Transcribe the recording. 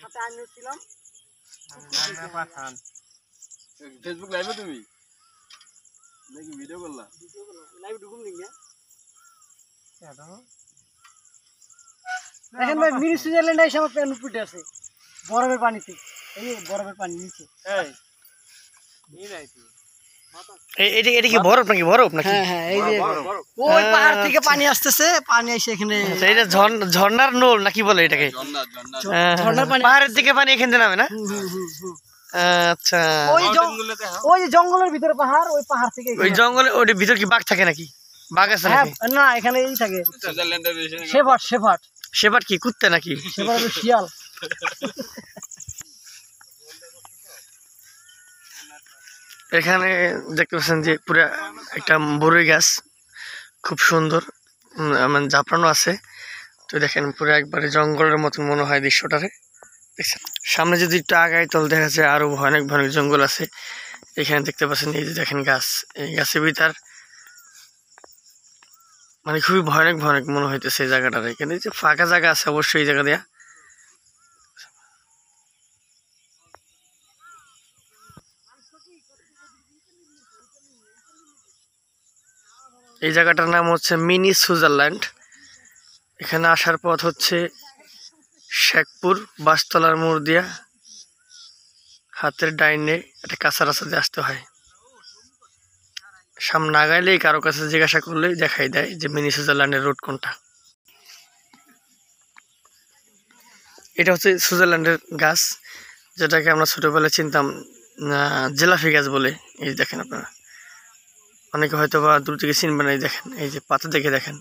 সাথে আনিয়েছিলাম পাঠান ফেসবুক লাইভে তুমি নাকি ভিডিও করলা লাইভ ঢুকুম নি না দেখেন ভাই মিনি সুইজারল্যান্ড এসে আমার প্যান ফুটে আছে বরফের পানিতে এই বরফের পানি নিচে এটা কি বরফ নাকি বরফ নাকি? হ্যাঁ হ্যাঁ এই যে ওই পাহাড় থেকে পানি আসতেছে পানি এসে এখানে এটা ঝর্ণার নোল নাকি বলে এটাকে? ঝর্ণার পানি পাহাড়ের থেকে পানি এখান থেকে নামে না? আচ্ছা ওই যে জঙ্গলের ভিতরে পাহাড় ওই পাহাড় থেকে ওই জঙ্গলে ওর ভিতর কি বাঘ থাকে নাকি? বাঘ আছে নাকি? না এখানে এই থাকে শেফার্ড শেফার্ড শেফার্ড কি কুত্তা নাকি? শেফার্ড শিয়াল। এখানে দেখতে পাচ্ছেন যে পুরো একটা বড়ই গাছ খুব সুন্দর মানে জাপড়ানো আছে। তো দেখেন পুরো একবারে জঙ্গলের মতন মনে হয় দৃশ্যটারে দেখছেন। সামনে যদি একটু আগায় তাহলে দেখা যায় আরো ভয়ানক ভয়ানক জঙ্গল আছে। এখানে দেখতে পাচ্ছেন এই যে দেখেন গাছ, এই গাছের ভিতর মানে খুবই ভয়ানক ভয়ানক মনে হইতেছে এই জায়গাটারে। এখানে যে ফাঁকা জায়গা আছে অবশ্যই এই জায়গা দেয়া। এই জায়গাটার নাম হচ্ছে মিনি সুইজারল্যান্ড। এখানে আসার পথ হচ্ছে শেখপুর বাসতলার মোড় দিয়া হাতের ডাইনে একটা কাঁচা রাস্তা দিয়ে আসতে হয়। সামনে আগাইলেই কারো কাছে জিজ্ঞাসা করলেই দেখাই দেয় যে মিনি সুইজারল্যান্ডের রোড কোনটা। এটা হচ্ছে সুইজারল্যান্ডের গাছ, যেটাকে আমরা ছোটবেলায় চিনতাম জেলাফি গাছ বলে। এই দেখেন আপনারা অনেকে হয়তো বা দূর থেকে চিনবেন। এই দেখেন এই যে পাতা দেখে দেখেন।